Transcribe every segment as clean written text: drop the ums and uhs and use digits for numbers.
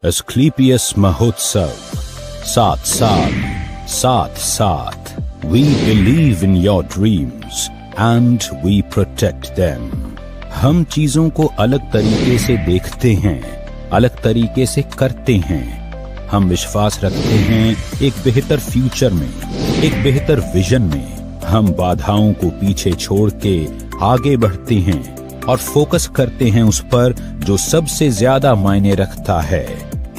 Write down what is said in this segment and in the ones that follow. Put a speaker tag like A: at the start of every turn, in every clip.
A: Asclepius महोत्सव 7 साल 7 साथ We believe in your dreams and we protect them। हम चीजों को अलग तरीके से देखते हैं, अलग तरीके से करते हैं। हम विश्वास रखते हैं एक बेहतर फ्यूचर में, एक बेहतर विजन में। हम बाधाओं को पीछे छोड़ के आगे बढ़ते हैं और फोकस करते हैं उस पर जो सबसे ज्यादा मायने रखता है।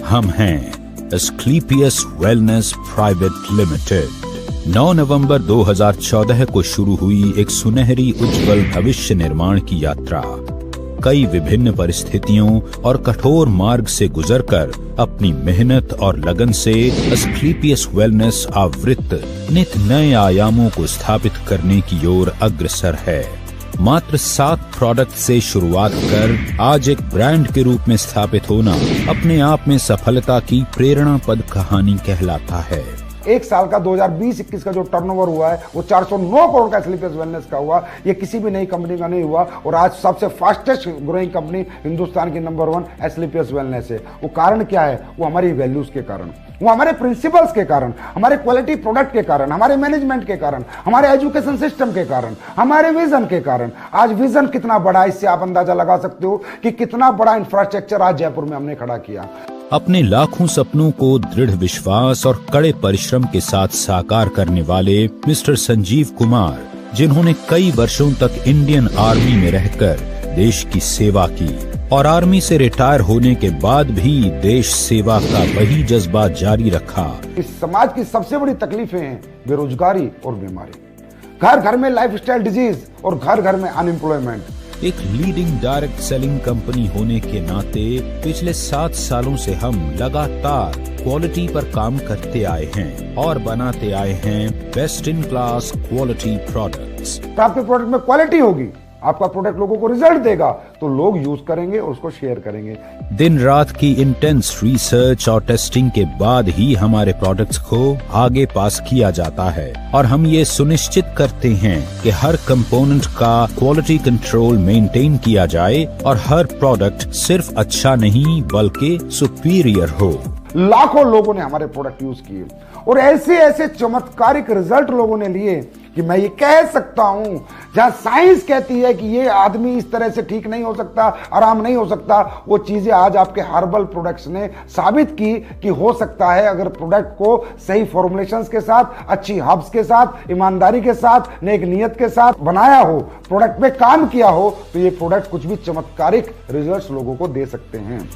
A: हम हैं एस्क्लेपियस वेलनेस प्राइवेट लिमिटेड। 9 नवंबर 2014 को शुरू हुई एक सुनहरी उज्जवल भविष्य निर्माण की यात्रा कई विभिन्न परिस्थितियों और कठोर मार्ग से गुजरकर अपनी मेहनत और लगन से एस्क्लेपियस वेलनेस आवृत्त नित नए आयामों को स्थापित करने की ओर अग्रसर है। मात्र 7 प्रोडक्ट से शुरुआत कर आज एक ब्रांड के रूप में स्थापित होना अपने आप में सफलता की प्रेरणापद कहानी कहलाता है।
B: एक साल का 2020-21 का जो टर्नओवर हुआ है वो 409 करोड़ का एस्क्लेपियस वेलनेस का हुआ। ये किसी भी नई कंपनी का नहीं हुआ और आज सबसे फास्टेस्ट ग्रोइंग कंपनी हिंदुस्तान की नंबर 1 एस्क्लेपियस वेलनेस है। वो कारण क्या है? वो हमारी वैल्यूज के कारण, वो हमारे प्रिंसिपल्स के कारण, हमारे क्वालिटी प्रोडक्ट के कारण, हमारे मैनेजमेंट के कारण, हमारे एजुकेशन सिस्टम के कारण, हमारे विजन के कारण। आज विजन कितना बड़ा है इससे आप अंदाजा लगा सकते हो कि कितना बड़ा इंफ्रास्ट्रक्चर आज जयपुर में हमने खड़ा किया।
A: अपने लाखों सपनों को दृढ़ विश्वास और कड़े परिश्रम के साथ साकार करने वाले मिस्टर संजीव कुमार, जिन्होंने कई वर्षों तक इंडियन आर्मी में रहकर देश की सेवा की और आर्मी से रिटायर होने के बाद भी देश सेवा का वही जज्बा जारी रखा।
B: इस समाज की सबसे बड़ी तकलीफें हैं बेरोजगारी और बीमारी, घर घर में लाइफस्टाइल डिजीज और घर घर में अनएम्प्लॉयमेंट।
A: एक लीडिंग डायरेक्ट सेलिंग कंपनी होने के नाते पिछले 7 सालों से हम लगातार क्वालिटी पर काम करते आए हैं और बनाते आए हैं best in class quality products.
B: आपके प्रोडक्ट में क्वालिटी होगी, आपका प्रोडक्ट लोगों को रिजल्ट देगा तो लोग यूज करेंगे और उसको शेयर करेंगे।
A: दिन रात की इंटेंस रिसर्च और टेस्टिंग के बाद ही हमारे प्रोडक्ट्स को आगे पास किया जाता है और हम ये सुनिश्चित करते हैं कि हर कंपोनेंट का क्वालिटी कंट्रोल मेंटेन किया जाए और हर प्रोडक्ट सिर्फ अच्छा नहीं बल्कि सुपीरियर हो।
B: लाखों लोगों ने हमारे प्रोडक्ट यूज किए और ऐसे ऐसे चमत्कारिक रिजल्ट लोगों ने लिए कि मैं ये कह सकता हूं, जहां साइंस कहती है कि ये आदमी इस तरह से ठीक नहीं हो सकता, आराम नहीं हो सकता, वो चीजें आज आपके हर्बल प्रोडक्ट्स ने साबित की कि हो सकता है। अगर प्रोडक्ट को सही फॉर्मुलेशंस के साथ, अच्छी हर्ब्स के साथ, ईमानदारी के साथ, नेक नियत के साथ बनाया हो, प्रोडक्ट पे काम किया हो, तो ये प्रोडक्ट कुछ भी चमत्कारिक रिजल्ट लोगों को दे सकते हैं।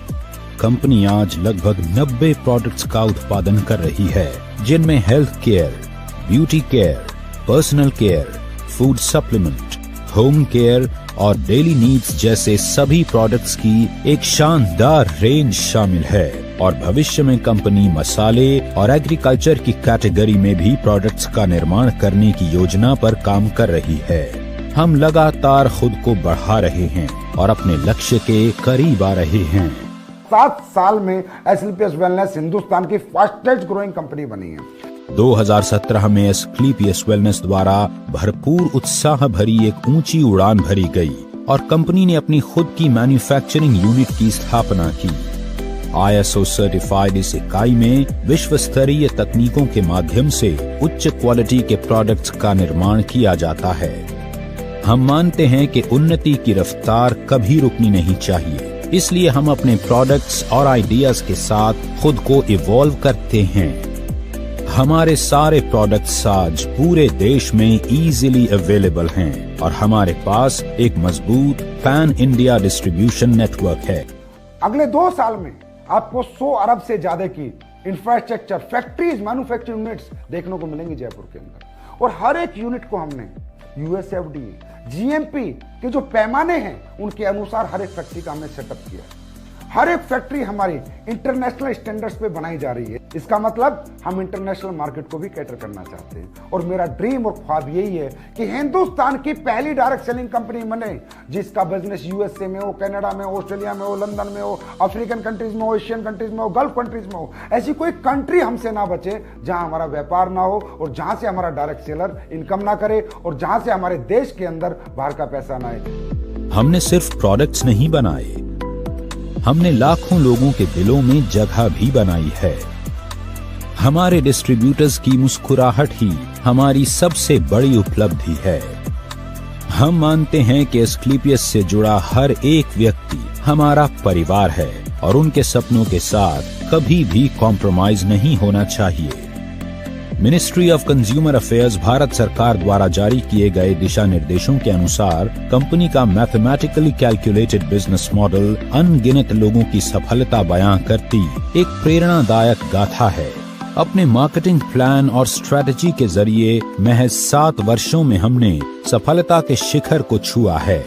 A: कंपनी आज लगभग 90 प्रोडक्ट्स का उत्पादन कर रही है, जिनमें health care, beauty care, personal care, food supplement, home care और डेली नीड्स जैसे सभी प्रोडक्ट्स की एक शानदार रेंज शामिल है। और भविष्य में कंपनी मसाले और एग्रीकल्चर की कैटेगरी में भी प्रोडक्ट्स का निर्माण करने की योजना पर काम कर रही है। हम लगातार खुद को बढ़ा रहे हैं और अपने लक्ष्य के करीब आ रहे हैं।
B: 7 साल में एस्क्लेपियस वेलनेस हिंदुस्तान की फास्टेस्ट ग्रोइंग कंपनी बनी है।
A: 2017 में एस्क्लेपियस वेलनेस द्वारा भरपूर उत्साह भरी एक ऊंची उड़ान भरी गई और कंपनी ने अपनी खुद की मैन्युफैक्चरिंग यूनिट की स्थापना की। ISO सर्टिफाइड इस इकाई में विश्व स्तरीय तकनीकों के माध्यम से उच्च क्वालिटी के प्रोडक्ट्स का निर्माण किया जाता है। हम मानते हैं कि उन्नति की रफ्तार कभी रुकनी नहीं चाहिए, इसलिए हम अपने प्रोडक्ट्स और आइडियाज के साथ खुद को इवॉल्व करते हैं। हमारे सारे प्रोडक्ट्स आज पूरे देश में इजीली अवेलेबल हैं और हमारे पास एक मजबूत पैन इंडिया डिस्ट्रीब्यूशन नेटवर्क है।
B: अगले 2 साल में आपको 100 अरब से ज्यादा की इंफ्रास्ट्रक्चर, फैक्ट्रीज, मैन्युफैक्चरिंग यूनिट्स देखने को मिलेंगी जयपुर के अंदर और हर एक यूनिट को हमने USFDA, GMP के जो पैमाने हैं उनके अनुसार हर एक फैक्ट्री का हमने सेटअप किया। हर एक फैक्ट्री हमारी इंटरनेशनल स्टैंडर्ड्स पे बनाई जा रही है। इसका मतलब हम इंटरनेशनल मार्केट को भी कैटर करना चाहते हैं और मेरा ड्रीम और ख्वाब यही है कि हिंदुस्तान की पहली डायरेक्ट सेलिंग कंपनी बने जिसका बिजनेस USA में हो, कनाडा में हो, ऑस्ट्रेलिया में हो, लंदन में हो, अफ्रीकन कंट्रीज में हो, एशियन कंट्रीज में हो, गल्फ कंट्रीज में हो। ऐसी कोई कंट्री हमसे ना बचे जहां हमारा व्यापार ना हो और जहां से हमारा डायरेक्ट सेलर इनकम ना करे और जहां से हमारे देश के अंदर बाहर का पैसा ना आए।
A: हमने सिर्फ प्रोडक्ट्स नहीं बनाए, हमने लाखों लोगों के दिलों में जगह भी बनाई है। हमारे डिस्ट्रीब्यूटर्स की मुस्कुराहट ही हमारी सबसे बड़ी उपलब्धि है। हम मानते हैं कि एस्क्लेपियस से जुड़ा हर एक व्यक्ति हमारा परिवार है और उनके सपनों के साथ कभी भी कॉम्प्रोमाइज नहीं होना चाहिए। Ministry of consumer affairs Bharat सरकार द्वारा जारी किए गए दिशा निर्देशों के अनुसार कंपनी का मैथमेटिकली कैलकुलेटेड बिजनेस मॉडल अनगिनत लोगों की सफलता बयां करती एक प्रेरणादायक गाथा है। अपने मार्केटिंग प्लान और स्ट्रेटजी के जरिए महज 7 वर्षों में हमने सफलता के शिखर को छुआ है।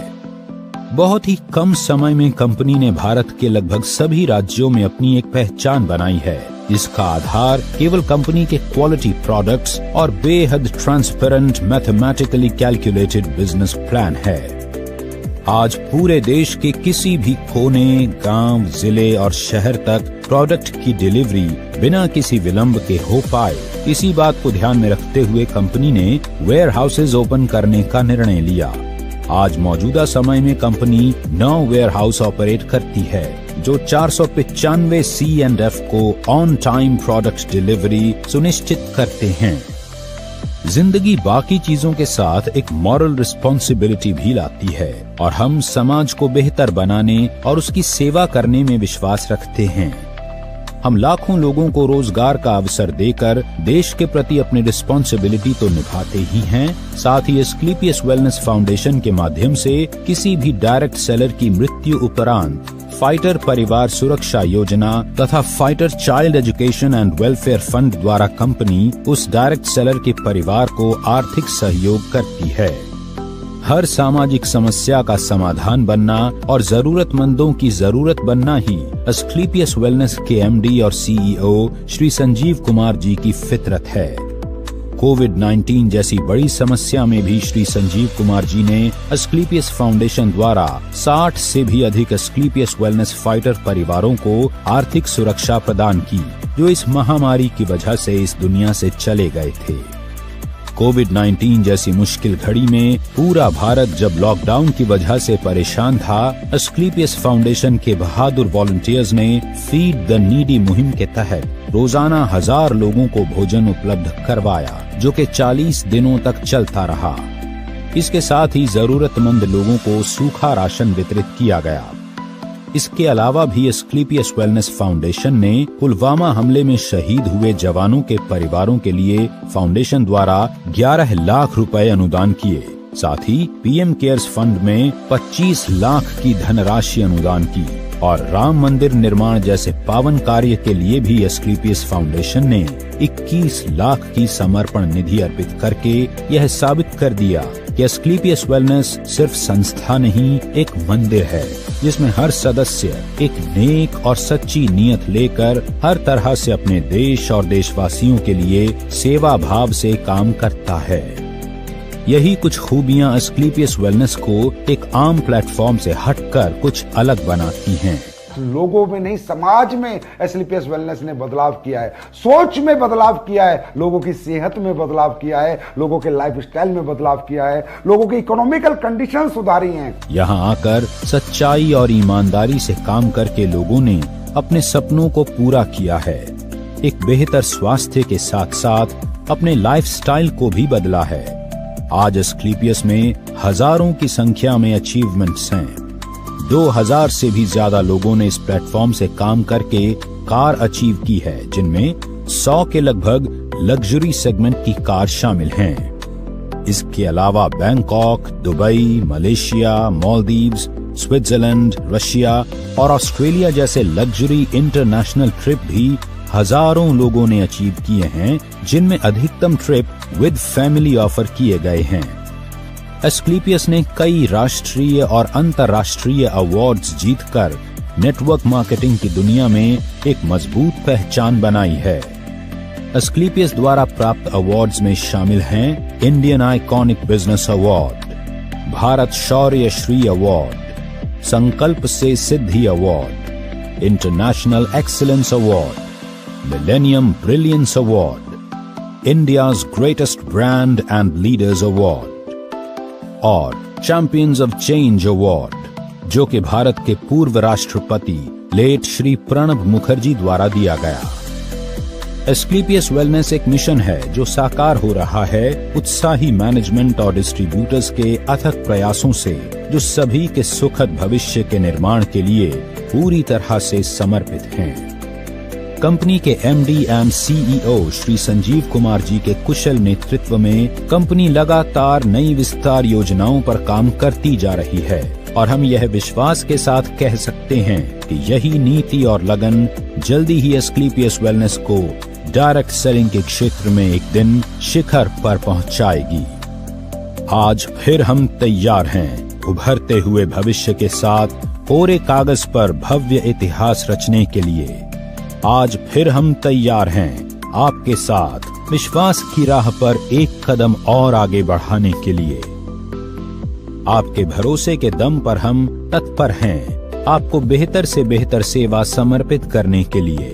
A: बहुत ही कम समय में कंपनी ने भारत के लगभग सभी राज्यों में अपनी एक पहचान बनाई है। इसका आधार केवल कंपनी के क्वालिटी प्रोडक्ट्स और बेहद transparent mathematically calculated business plan है। आज पूरे देश के किसी भी कोने, गांव, जिले और शहर तक प्रोडक्ट की डिलीवरी बिना किसी विलंब के हो पाए, इसी बात को ध्यान में रखते हुए कंपनी ने वेयर हाउसेज ओपन करने का निर्णय लिया। आज मौजूदा समय में कंपनी 9 वेयर हाउस ऑपरेट करती है जो 495 C&F को ऑन टाइम प्रोडक्ट डिलीवरी सुनिश्चित करते हैं। जिंदगी बाकी चीजों के साथ एक मॉरल रिस्पॉन्सिबिलिटी भी लाती है और हम समाज को बेहतर बनाने और उसकी सेवा करने में विश्वास रखते हैं। हम लाखों लोगों को रोजगार का अवसर देकर देश के प्रति अपनी रिस्पॉन्सिबिलिटी तो निभाते ही हैं, साथ ही एस्क्लेपियस वेलनेस फाउंडेशन के माध्यम से किसी भी डायरेक्ट सेलर की मृत्यु उपरांत फाइटर परिवार सुरक्षा योजना तथा fighter child education and welfare fund द्वारा कंपनी उस डायरेक्ट सेलर के परिवार को आर्थिक सहयोग करती है। हर सामाजिक समस्या का समाधान बनना और जरूरतमंदों की जरूरत बनना ही एस्क्लेपियस वेलनेस के MD और CEO श्री संजीव कुमार जी की फितरत है। कोविड-19 जैसी बड़ी समस्या में भी श्री संजीव कुमार जी ने एस्क्लेपियस फाउंडेशन द्वारा 60 से भी अधिक एस्क्लेपियस वेलनेस फाइटर परिवारों को आर्थिक सुरक्षा प्रदान की, जो इस महामारी की वजह से इस दुनिया से चले गए थे। कोविड-19 जैसी मुश्किल घड़ी में पूरा भारत जब लॉकडाउन की वजह से परेशान था, एस्क्लेपियस फाउंडेशन के बहादुर वॉलंटियर्स ने फीड द नीडी मुहिम के तहत रोजाना 1000 लोगों को भोजन उपलब्ध करवाया, जो कि 40 दिनों तक चलता रहा। इसके साथ ही जरूरतमंद लोगों को सूखा राशन वितरित किया गया। इसके अलावा भी एस्क्लेपियस वेलनेस फाउंडेशन ने पुलवामा हमले में शहीद हुए जवानों के परिवारों के लिए फाउंडेशन द्वारा 11 लाख रुपए अनुदान किए। साथ ही PM केयर्स फंड में 25 लाख की धनराशि अनुदान की और राम मंदिर निर्माण जैसे पावन कार्य के लिए भी एस्क्लेपियस फाउंडेशन ने 21 लाख की समर्पण निधि अर्पित करके यह साबित कर दिया कि एस्क्लेपियस वेलनेस सिर्फ संस्था नहीं, एक मंदिर है जिसमें हर सदस्य एक नेक और सच्ची नियत लेकर हर तरह से अपने देश और देशवासियों के लिए सेवा भाव से काम करता है। यही कुछ खूबियां एस्क्लेपियस वेलनेस को एक आम प्लेटफॉर्म से हटकर कुछ अलग बनाती हैं।
B: लोगों में नहीं, समाज में एस्क्लेपियस वेलनेस ने बदलाव किया है, सोच में बदलाव किया है, लोगों की सेहत में बदलाव किया है, लोगों के लाइफस्टाइल में बदलाव किया है, लोगों की इकोनॉमिकल कंडीशन सुधारी हैं।
A: यहाँ आकर सच्चाई और ईमानदारी से काम करके लोगों ने अपने सपनों को पूरा किया है। एक बेहतर स्वास्थ्य के साथ साथ अपने लाइफस्टाइल को भी बदला है। आज एस्क्लेपियस में हजारों की संख्या में अचीवमेंट्स हैं। 2000 से भी ज्यादा लोगों ने इस प्लेटफॉर्म से काम करके कार अचीव की है, जिनमें 100 के लगभग लग्जरी सेगमेंट की कार शामिल हैं। इसके अलावा Bangkok, Dubai, Malaysia, Maldives, Switzerland, Russia और ऑस्ट्रेलिया जैसे लग्जरी इंटरनेशनल ट्रिप भी हजारों लोगों ने अचीव किए हैं, जिनमें अधिकतम ट्रिप विद फैमिली ऑफर किए गए हैं। एस्क्लेपियस ने कई राष्ट्रीय और अंतर्राष्ट्रीय अवार्ड्स जीतकर नेटवर्क मार्केटिंग की दुनिया में एक मजबूत पहचान बनाई है। एस्क्लेपियस द्वारा प्राप्त अवार्ड्स में शामिल हैं Indian iconic business award, Bharat Shaurya Shri award, संकल्प से सिद्धि award, international excellence award, millennium brilliance award, India's greatest brand and leaders award और चैंपियंस ऑफ चेंज अवार्ड, जो कि भारत के पूर्व राष्ट्रपति लेट श्री प्रणब मुखर्जी द्वारा दिया गया। एस्क्लेपियस वेलनेस एक मिशन है जो साकार हो रहा है उत्साही मैनेजमेंट और डिस्ट्रीब्यूटर्स के अथक प्रयासों से, जो सभी के सुखद भविष्य के निर्माण के लिए पूरी तरह से समर्पित हैं। कंपनी के MD and CEO Shri Sanjeev Kumar ji के कुशल नेतृत्व में कंपनी लगातार नई विस्तार योजनाओं पर काम करती जा रही है और हम यह विश्वास के साथ कह सकते हैं कि यही नीति और लगन जल्दी ही एस्क्लेपियस वेलनेस को डायरेक्ट सेलिंग के क्षेत्र में एक दिन शिखर पर पहुंचाएगी। आज फिर हम तैयार हैं उभरते हुए भविष्य के साथ कोरे कागज पर भव्य इतिहास रचने के लिए। आज फिर हम तैयार हैं आपके साथ विश्वास की राह पर एक कदम और आगे बढ़ाने के लिए। आपके भरोसे के दम पर हम तत्पर हैं आपको बेहतर से बेहतर सेवा समर्पित करने के लिए।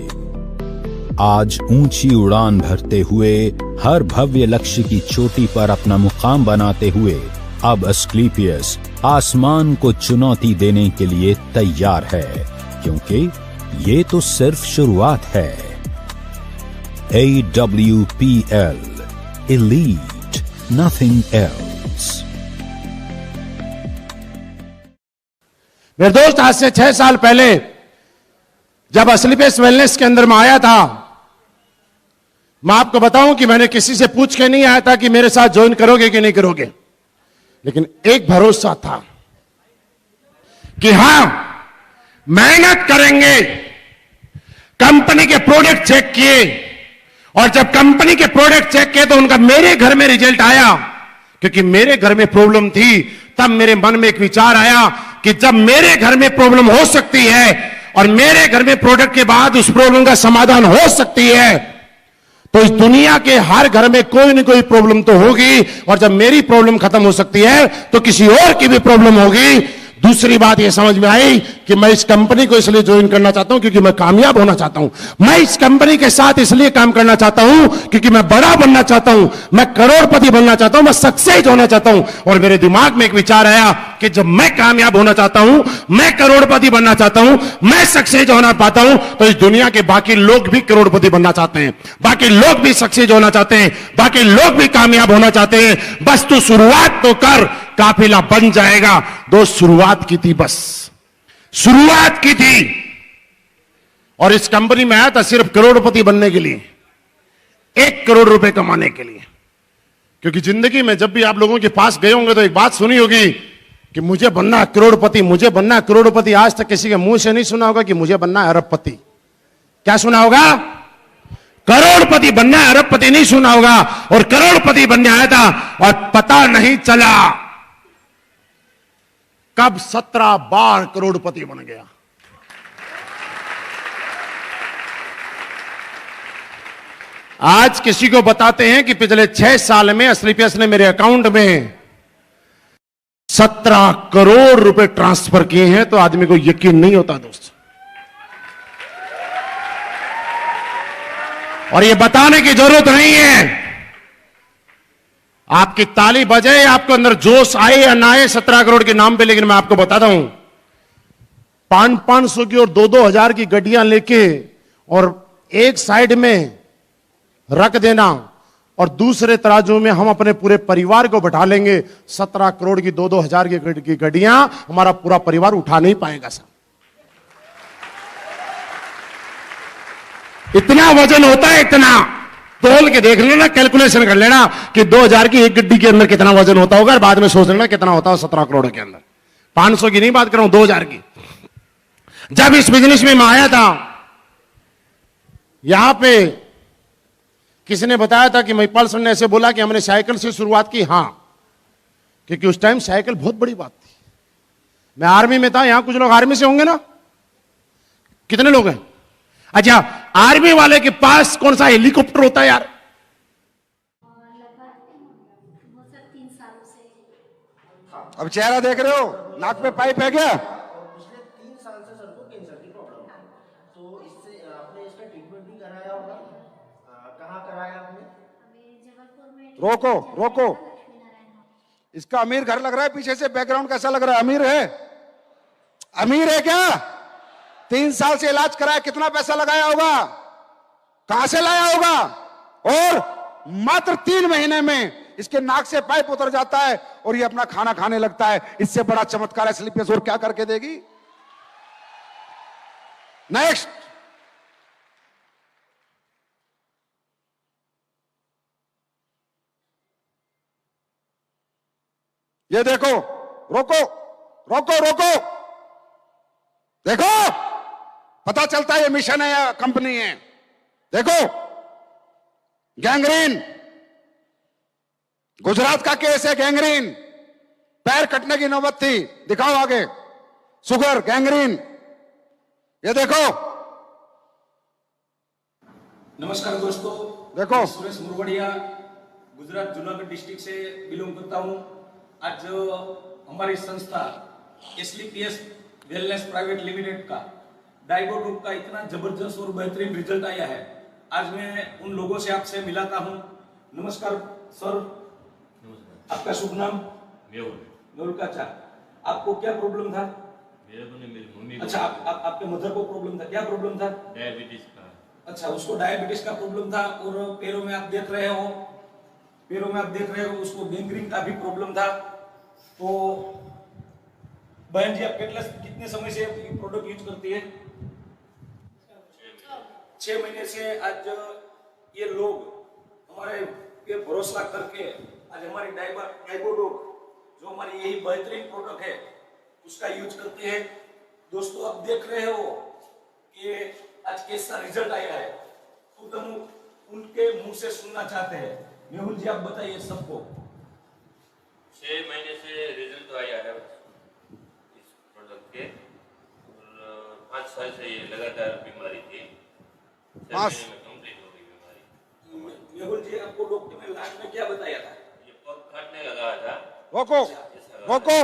A: आज ऊंची उड़ान भरते हुए हर भव्य लक्ष्य की चोटी पर अपना मुकाम बनाते हुए अब एस्क्लेपियस आसमान को चुनौती देने के लिए तैयार है, क्योंकि ये तो सिर्फ शुरुआत है। AWPL Elite, nothing else।
C: मेरे दोस्त, आज से 6 साल पहले जब एस्क्लेपियस वेलनेस के अंदर में आया था, मैं आपको बताऊं कि मैंने किसी से पूछ के नहीं आया था कि मेरे साथ ज्वाइन करोगे कि नहीं करोगे, लेकिन एक भरोसा था कि हां, मेहनत करेंगे। कंपनी के प्रोडक्ट चेक किए और जब कंपनी के प्रोडक्ट चेक किए तो उनका मेरे घर में रिजल्ट आया, क्योंकि मेरे घर में प्रॉब्लम थी। तब मेरे मन में एक विचार आया कि जब मेरे घर में प्रॉब्लम हो सकती है और मेरे घर में प्रोडक्ट के बाद उस प्रॉब्लम का समाधान हो सकती है, तो इस दुनिया के हर घर में कोई न कोई प्रॉब्लम तो होगी, और जब मेरी प्रॉब्लम खत्म हो सकती है तो किसी और की भी प्रॉब्लम होगी। दूसरी बात यह समझ में आई कि मैं इस कंपनी को इसलिए ज्वाइन करना चाहता हूं क्योंकि मैं कामयाब होना चाहता हूं। मैं इस कंपनी के साथ इसलिए काम करना चाहता हूं क्योंकि मैं बड़ा बनना चाहता हूं, मैं करोड़पति बनना चाहता हूं, मैं सक्सेस होना चाहता हूं। और मेरे दिमाग में एक विचार आया कि जब मैं कामयाब होना चाहता हूं, मैं करोड़पति बनना चाहता हूं, मैं सक्सेस होना पाता हूं, तो इस दुनिया के बाकी लोग भी करोड़पति बनना चाहते हैं, बाकी लोग भी सक्सेस होना चाहते हैं, बाकी लोग भी कामयाब होना चाहते हैं। बस तू शुरुआत तो कर, काफिला बन जाएगा। दोस्त, शुरुआत की थी, बस शुरुआत की थी। और इस कंपनी में आया था सिर्फ करोड़पति बनने के लिए, 1 करोड़ रुपए कमाने के लिए। क्योंकि जिंदगी में जब भी आप लोगों के पास गए होंगे तो एक बात सुनी होगी कि मुझे बनना है करोड़पति, मुझे बनना है करोड़पति। आज तक किसी के मुंह से नहीं सुना होगा कि मुझे बनना है अरबपति। क्या सुना होगा? करोड़पति बनना है, अरबपति नहीं सुना होगा। और करोड़पति बनने आया था और पता नहीं चला कब 17 बार करोड़पति बन गया। आज किसी को बताते हैं कि पिछले 6 साल में एस्क्लेपियस ने मेरे अकाउंट में 17 करोड़ रुपए ट्रांसफर किए हैं, तो आदमी को यकीन नहीं होता दोस्त। और ये बताने की जरूरत नहीं है। आपकी ताली बजे, आपको अंदर जोश आए या ना आए 17 करोड़ के नाम पे, लेकिन मैं आपको बताता हूं, 500 की और 2-2 हजार की गड्डियां लेके और एक साइड में रख देना और दूसरे तराजू में हम अपने पूरे परिवार को बैठा लेंगे। 17 करोड़ की 2-2 हजार की गड्डियां हमारा पूरा परिवार उठा नहीं पाएगा साहब। इतना वजन होता है, इतना तोल के देख लेना, कैलकुलेशन कर लेना कि 2000 की एक गड्डी के अंदर कितना वजन होता होगा, और बाद में सोच लेना कितना होता है 17 करोड़ के अंदर। 500 की नहीं बात कर रहा हूं, 2000 की। जब इस बिजनेस में मैं आया था, यहां पे किसी ने बताया था कि महिपाल सर ने ऐसे बोला कि हमने साइकिल से शुरुआत की। हां, क्योंकि उस टाइम साइकिल बहुत बड़ी बात थी। मैं आर्मी में था, यहां कुछ लोग आर्मी से होंगे ना, कितने लोग हैं? अच्छा, आर्मी वाले के पास कौन सा हेलीकॉप्टर होता है यार?
B: अब चेहरा देख रहे हो, नाक पे पाइप है क्या?
D: पिछले 3 साल से सर को कैंसर की प्रॉब्लम है, तो इससे आपने इसका ट्रीटमेंट भी कराया होगा। कहाँ कराया आपने?
B: रोको रोको, इसका अमीर घर लग रहा है। पीछे से बैकग्राउंड कैसा लग रहा है? अमीर है? अमीर है क्या? 3 साल से इलाज कराया, कितना पैसा लगाया होगा, कहां से लाया होगा, और मात्र 3 महीने में इसके नाक से पाइप उतर जाता है और ये अपना खाना खाने लगता है। इससे बड़ा चमत्कार एस्क्लेपियस और क्या करके देगी। नेक्स्ट, ये देखो, रोको रोको रोको, देखो पता चलता है ये मिशन है या कंपनी है। देखो, गैंग्रीन, गुजरात का केस है, गैंग्रीन, पैर कटने की नौबत थी, दिखाओ आगे, शुगर, गैंग्रीन, ये देखो।
E: नमस्कार दोस्तों,
B: देखो।
E: मैं सुरेश मुरवड़िया गुजरात जूनागढ़ डिस्ट्रिक्ट से बिलोंग करता हूं। आज हमारी संस्था एस्क्लेपियस वेलनेस प्राइवेट लिमिटेड का डाइगोडोप का इतना जबरदस्त और बेहतरीन रिजल्ट आया है। आज मैं उन लोगों से आपसे मिलाता हूं। नमस्कार सर। नमस्कार। आपका शुभ नाम? मेहुल काचा। आपको क्या प्रॉब्लम था?
F: मेरे को नहीं, मेरी मम्मी।
E: अच्छा, आपके मदर को प्रॉब्लम था, क्या प्रॉब्लम था?
F: डायबिटीज का।
E: अच्छा, उसको डायबिटीज का प्रॉब्लम था और पैरों में आप देख रहे हो उसको गैंग्रीन का भी प्रॉब्लम था। तो बहन जी, आप कितने समय से प्रोडक्ट यूज करती है? 6 महीने से। आज ये लोग हमारे पे भरोसा करके आज हमारी डाइगोडोप, जो हमारी यही बेहतरीन प्रोडक्ट है, उसका यूज करते हैं। दोस्तों, आप देख रहे हो कि आज कैसा रिजल्ट आया है, खुद हम उनके मुंह से सुनना चाहते हैं। मेहुल जी, आप बताइए सबको।
F: 6 महीने से रिजल्ट तो आया है इस प्रोडक्ट के, और 5 साल से ये लगातार बीमारी थी। 6 महीने में कंप्लीट हो गई बीमारी।
E: मेहुल जी, आपको डॉक्टर ने लास्ट में क्या बताया था?
F: ये पग काटने लगा था।
B: रोको रोको,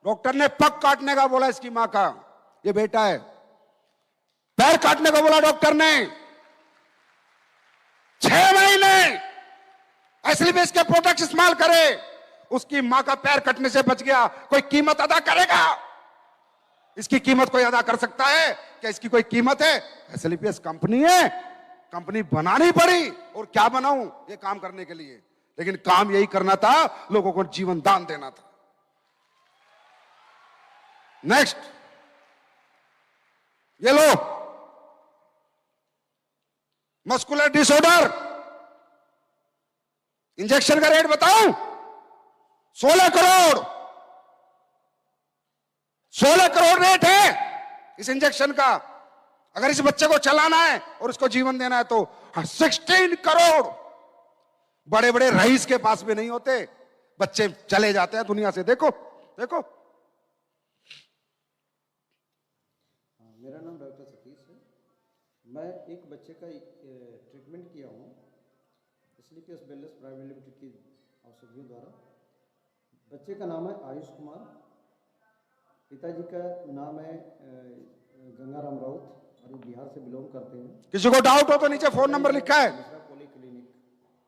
B: डॉक्टर ने पग काटने का बोला, इसकी मां का ये बेटा है। पैर काटने को बोला डॉक्टर ने। 6 महीने एस्क्लेपियस के प्रोडक्ट इस्तेमाल करे, उसकी मां का पैर कटने से बच गया। कोई कीमत अदा करेगा? इसकी कीमत कोई अदा कर सकता है क्या? इसकी कोई कीमत है? एस्क्लेपियस कंपनी है, कंपनी बनानी पड़ी। और क्या बनाऊं ये काम करने के लिए, लेकिन काम यही करना था, लोगों को जीवन दान देना था। नेक्स्ट, ये लो, मस्कुलर डिसऑर्डर, इंजेक्शन का रेट बताऊं? 16 करोड़। 16 करोड़ रेट है इस इंजेक्शन का। अगर इस बच्चे को चलाना है और उसको जीवन देना है तो 16 करोड़। बड़े बड़े रईस के पास भी नहीं होते, बच्चे चले जाते हैं दुनिया से। देखो देखो।
G: मेरा नाम डॉक्टर सतीश है। मैं एक बच्चे का ट्रीटमेंट किया हूँ एस्क्लेपियस वेलनेस प्राइवेट लिमिटेड की औषधियों द्वारा। बच्चे का नाम है आयुष कुमार, पिताजी का नाम है गंगाराम राउत और ये बिहार से बिलोंग करते हैं।
B: किसी को डाउट हो तो नीचे फोन नंबर लिखा है।
G: Poly clinic,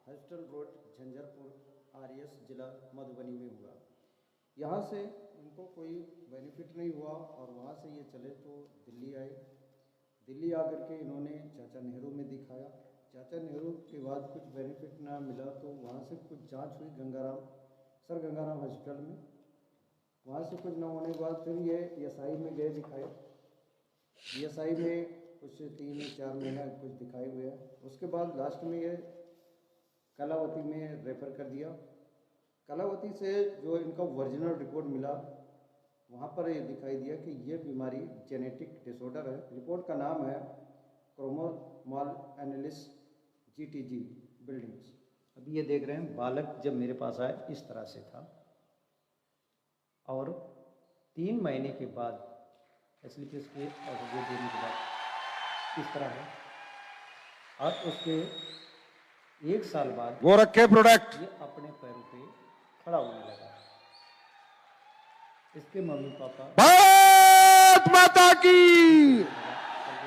G: hostel road, Jhanjharpur, RS, जिला मधुबनी में हुआ। यहाँ से उनको कोई बेनिफिट नहीं हुआ और वहाँ से ये चले तो दिल्ली आए। दिल्ली आकर के इन्होंने चाचा नेहरू में दिखाया। चाचा नेहरू के बाद कुछ बेनिफिट ना मिला तो वहाँ से कुछ जांच हुई सर गंगाराम हॉस्पिटल में। वहाँ से कुछ ना होने के बाद फिर ये ESI में गए दिखाए। ESI में कुछ 3-4 महीना कुछ दिखाए हुए हैं। उसके बाद लास्ट में ये कलावती में रेफ़र कर दिया। कलावती से जो इनका ओरिजिनल रिपोर्ट मिला, वहाँ पर ये दिखाई दिया कि ये बीमारी जेनेटिक डिसऑर्डर है। रिपोर्ट का नाम है क्रोमोसोमल एनालिसिस GTG बिल्डिंग्स। अभी ये देख रहे हैं, बालक जब मेरे पास आया इस तरह से था और 3 महीने के बाद एस्क्लेपियस के औषधि देने के बाद इस तरह है और उसके 1 साल बाद
B: वो रखे प्रोडक्ट,
G: ये अपने पैरों पे खड़ा होने लगा। इसके मम्मी पापा
B: भारत माता की,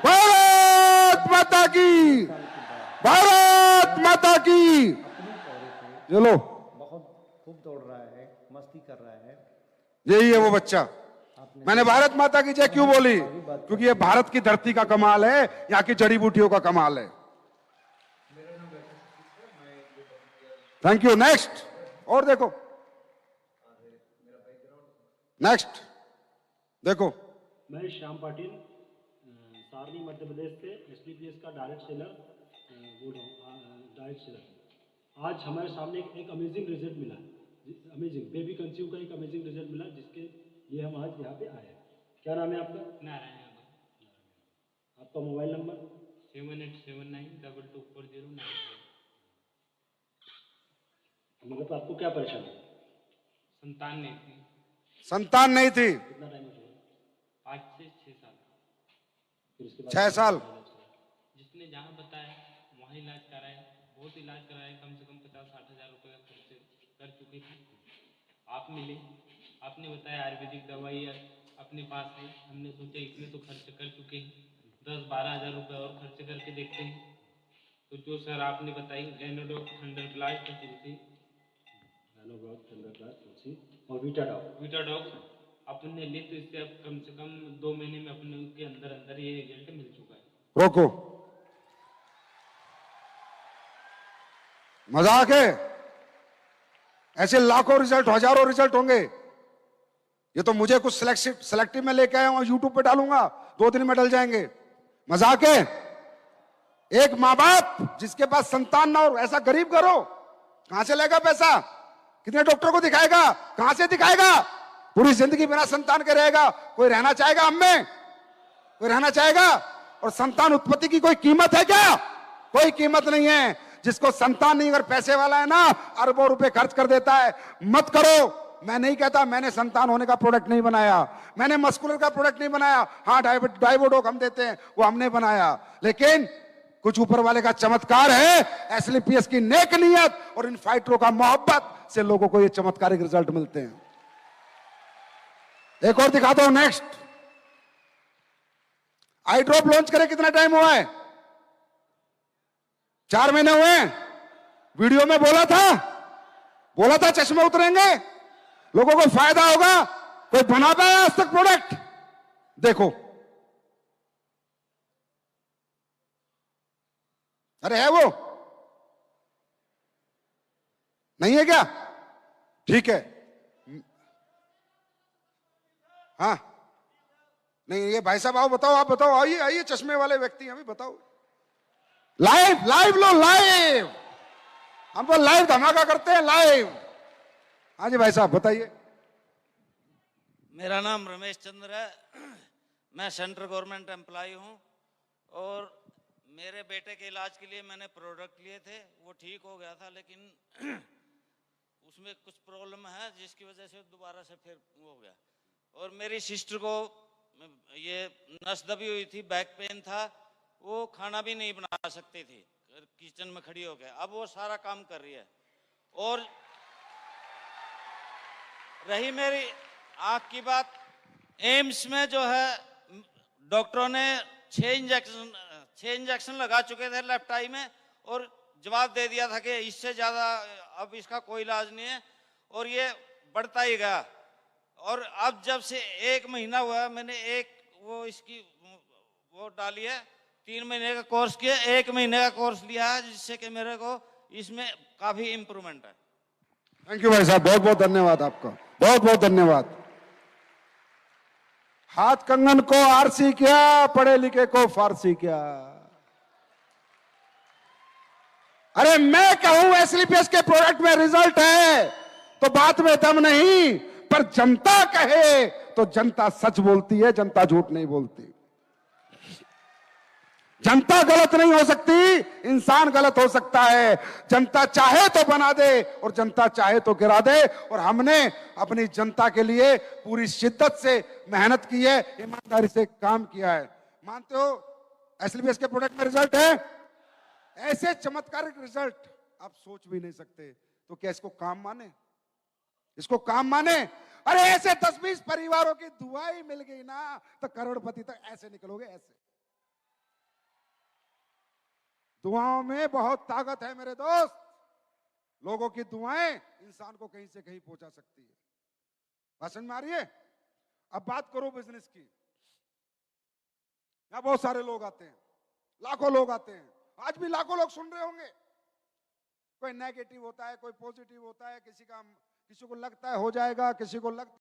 B: भारत माता की, भारत माता की।
G: अपने पैरों पे
B: चलो,
G: बहुत खूब दौड़ रहा है, मस्ती कर रहा है।
B: यही है वो बच्चा।
G: आप
B: मैंने भारत माता की जय क्यों बोली? क्योंकि ये भारत की धरती का कमाल है, यहाँ की जड़ी बूटियों का कमाल है। Thank you. नेक्स्ट। और देखो, नेक्स्ट देखो।
H: मैं श्याम पाटिल सारनी मध्य प्रदेश से एसलीपीएस का डायरेक्ट सेलर बोल रहा हूँ, डायरेक्ट सेलर। आज हमारे सामने एक अमेजिंग रिजल्ट मिला, अमेजिंग बेबी कंसीव का एक अमेजिंग रिजल्ट मिला, जिसके लिए हम आज यहाँ पे आए हैं। क्या नाम है आपका?
I: नारायण।
H: आपका मोबाइल नंबर?
I: 7879224094।
H: मतलब आपको क्या परेशानी?
I: संतान नहीं थी।
B: संतान नहीं थी?
H: कितना टाइम हो गया?
I: 5 से 6 साल।
H: फिर उसके बाद
B: 6 साल।
I: जिसने जहाँ बताया वहाँ इलाज कराया, बहुत इलाज कराया, कम से कम 50-60 हज़ार रुपये का खर्च कर चुके थे। आप मिले, आपने बताया आयुर्वेदिक दवाई अपने पास है। हमने सोचा इसमें तो खर्च कर चुके हैं, 10-12 हज़ार रुपये और खर्च करके देखते हैं। तो जो सर आपने बताई गैनोडॉक्स थंडर ब्लास्ट तुलसी
H: और
I: वीटाडॉक्स अपने लिए, तो इससे अब कम से कम 2 महीने में अपने के अंदर अंदर ये रिजल्ट मिल चुका है।
B: रोको, मजाक है? ऐसे लाखों रिजल्ट, हजारों रिजल्ट होंगे। ये तो मुझे कुछ सिलेक्टिव में लेके आया हूं, यूट्यूब पे डालूंगा, 2 दिन में डल जाएंगे। मजाक है? एक माँ बाप जिसके पास संतान ना हो, ऐसा गरीब करो, कहां से लेगा पैसा? कितने डॉक्टर को दिखाएगा? कहां से दिखाएगा? पूरी जिंदगी बिना संतान के रहेगा? कोई रहना चाहेगा? हम में कोई रहना चाहेगा? और संतान उत्पत्ति की कोई कीमत है क्या? कोई कीमत नहीं है। जिसको संतान नहीं, अगर पैसे वाला है ना, अरबों रुपए खर्च कर देता है। मत करो। मैं नहीं कहता मैंने संतान होने का प्रोडक्ट नहीं बनाया, मैंने मस्कुलर का प्रोडक्ट नहीं बनाया। हाँ, डाइवोडोक हम देते हैं, वो हमने बनाया। लेकिन कुछ ऊपर वाले का चमत्कार है, एसलीपीएस की नेक नियत और इन फाइटरों का मोहब्बत से लोगों को ये चमत्कारिक रिजल्ट मिलते हैं। एक और दिखाता हूं। नेक्स्ट। आई ड्रॉप लॉन्च करे कितना टाइम हुआ है? 4 महीने हुए हैं। वीडियो में बोला था चश्मे उतरेंगे, लोगों को फायदा होगा। कोई बना पाया आज तक प्रोडक्ट? देखो, अरे है वो? नहीं है क्या? ठीक है। हाँ, नहीं, ये भाई साहब आओ, बताओ, आप बताओ, आइए चश्मे वाले व्यक्ति, अभी बताओ। लाइव लो, लाइव। हम तो लाइव धमाका करते हैं, लाइव। हाँ जी भाई साहब, बताइए।
J: मेरा नाम रमेश चंद्र है। मैं सेंट्रल गवर्नमेंट एम्प्लॉय हूँ और मेरे बेटे के इलाज के लिए मैंने प्रोडक्ट लिए थे। वो ठीक हो गया था, लेकिन उसमें कुछ प्रॉब्लम है जिसकी वजह से दोबारा से फिर हो गया। और मेरी सिस्टर को ये नस दबी हुई थी, बैक पेन था, वो खाना भी नहीं बना सकती थी किचन में खड़ी हो गया। अब वो सारा काम कर रही है। और रही मेरी आँख की बात, एम्स में जो है डॉक्टरों ने 6 इंजेक्शन लगा चुके थे लेफ्ट आई में, और जवाब दे दिया था कि इससे ज़्यादा अब इसका कोई इलाज नहीं है, और ये बढ़ता ही गया। और अब जब से 1 महीना हुआ, मैंने वो डाली है, 3 महीने का कोर्स किया, 1 महीने का कोर्स लिया है, जिससे कि मेरे को इसमें काफ़ी इम्प्रूवमेंट है।
B: थैंक यू भाई साहब, बहुत बहुत धन्यवाद आपका, बहुत बहुत धन्यवाद। हाथ कंगन को आरसी क्या, पढ़े लिखे को फारसी क्या। अरे मैं कहूं एसलीपीएस के प्रोडक्ट में रिजल्ट है तो बात में दम नहीं, पर जनता कहे तो जनता सच बोलती है, जनता झूठ नहीं बोलती। जनता गलत नहीं हो सकती, इंसान गलत हो सकता है। जनता चाहे तो बना दे और जनता चाहे तो गिरा दे। और हमने अपनी जनता के लिए पूरी शिद्दत से मेहनत की है, ईमानदारी से काम किया है। मानते हो एसलीपीएस के प्रोडक्ट में रिजल्ट है? ऐसे चमत्कारिक रिजल्ट आप सोच भी नहीं सकते। तो क्या इसको काम माने? इसको काम माने? अरे ऐसे 10-20 परिवारों की दुआई मिल गई ना तो करोड़पति तक ऐसे निकलोगे। ऐसे दुआओं में बहुत ताकत है मेरे दोस्त। लोगों की दुआएं इंसान को कहीं से कहीं पहुंचा सकती है। भाषण में आ रही है। अब बात करो बिजनेस की। यहां बहुत सारे लोग आते हैं, लाखों लोग आते हैं, आज भी लाखों लोग सुन रहे होंगे। कोई नेगेटिव होता है, कोई पॉजिटिव होता है, किसी को लगता है हो जाएगा, किसी को लगता